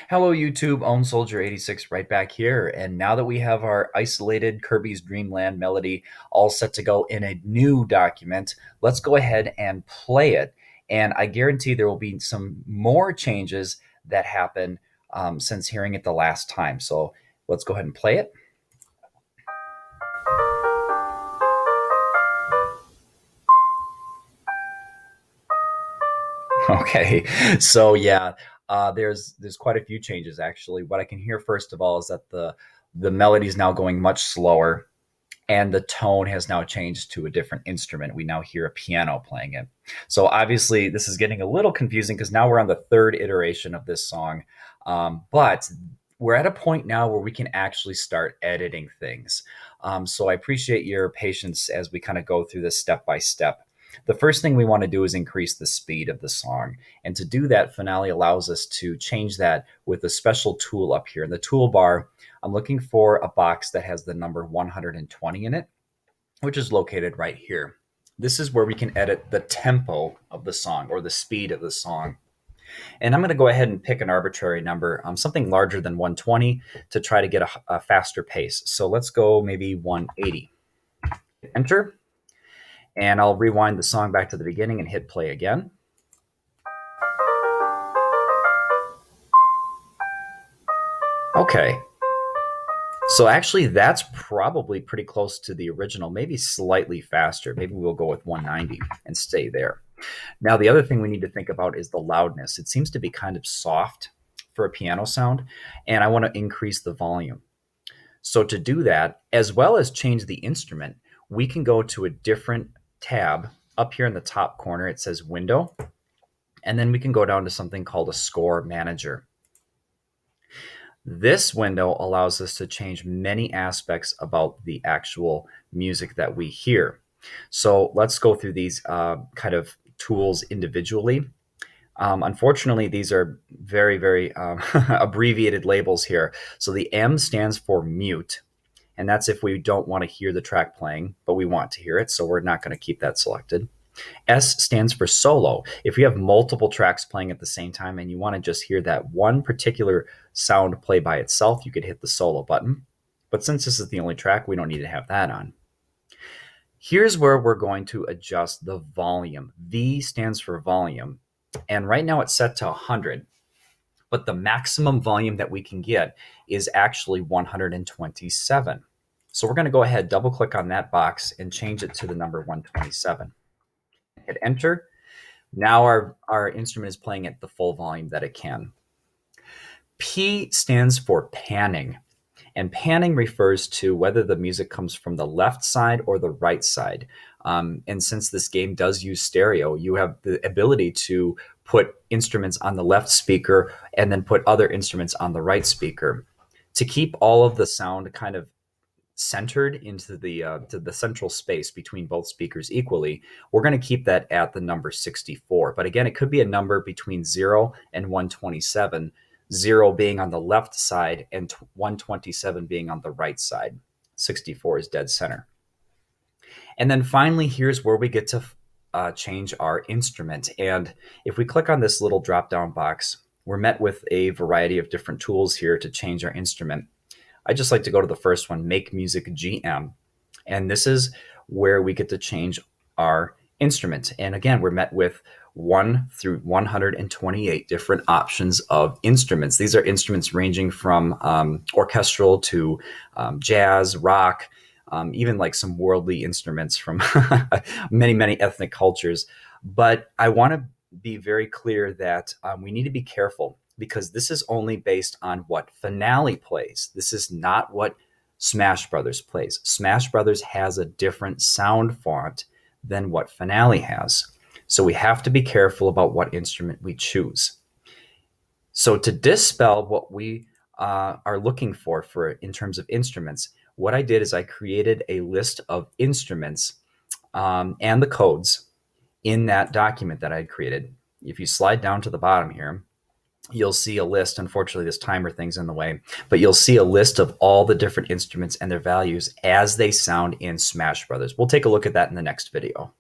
Hello YouTube, Own Soldier 86 right back here. And now that we have our isolated Kirby's Dream Land melody all set to go in a new document, let's go ahead and play it. And I guarantee there will be some more changes that happen since hearing it the last time. So let's go ahead and play it. Okay, so yeah, there's quite a few changes actually. What I can hear first of all is that the melody is now going much slower, and the tone has now changed to a different instrument. We now hear a piano playing it. So obviously, this is getting a little confusing because now we're on the third iteration of this song, but we're at a point now where we can actually start editing things. So I appreciate your patience as we kind of go through this step by step. The first thing we want to do is increase the speed of the song. And to do that, Finale allows us to change that with a special tool up here. In the toolbar, I'm looking for a box that has the number 120 in it, which is located right here. This is where we can edit the tempo of the song or the speed of the song. And I'm going to go ahead and pick an arbitrary number, something larger than 120 to try to get a faster pace. So let's go maybe 180. Enter. And I'll rewind the song back to the beginning and hit play again. Okay. So actually, that's probably pretty close to the original, maybe slightly faster. Maybe we'll go with 190 and stay there. Now, the other thing we need to think about is the loudness. It seems to be kind of soft for a piano sound, and I want to increase the volume. So to do that, as well as change the instrument, we can go to a different tab. Up here in the top corner, it says Window, and then we can go down to something called a Score Manager. This window allows us to change many aspects about the actual music that we hear. So let's go through these kind of tools individually. Unfortunately, these are very, very abbreviated labels here. So the M stands for mute, and that's if we don't want to hear the track playing, but we want to hear it, so we're not going to keep that selected. S stands for solo. If you have multiple tracks playing at the same time and you want to just hear that one particular sound play by itself, you could hit the solo button. But since this is the only track, we don't need to have that on. Here's where we're going to adjust the volume. V stands for volume. And right now it's set to 100. But the maximum volume that we can get is actually 127. So we're going to go ahead, double click on that box and change it to the number 127. Hit enter. Now our instrument is playing at the full volume that it can. P stands for panning. And panning refers to whether the music comes from the left side or the right side. And since this game does use stereo, you have the ability to put instruments on the left speaker and then put other instruments on the right speaker. To keep all of the sound kind of centered into the central space between both speakers equally, we're going to keep that at the number 64. But again, it could be a number between 0 and 127, 0 being on the left side and 127 being on the right side. 64 is dead center. And then finally, here's where we get to change our instrument. And if we click on this little drop-down box, we're met with a variety of different tools here to change our instrument. I just like to go to the first one, Make Music GM. And this is where we get to change our instrument. And again, we're met with 1 through 128 different options of instruments. These are instruments ranging from orchestral to jazz, rock, even like some worldly instruments from many, many ethnic cultures. But I want to be very clear that we need to be careful, because this is only based on what Finale plays. This is not what Smash Brothers plays. Smash Brothers has a different sound font than what Finale has. So we have to be careful about what instrument we choose. So to dispel what we are looking for in terms of instruments, what I did is I created a list of instruments and the codes in that document that I had created. If you slide down to the bottom here, you'll see a list. Unfortunately, this timer thing's in the way, but you'll see a list of all the different instruments and their values as they sound in Smash Brothers. We'll take a look at that in the next video.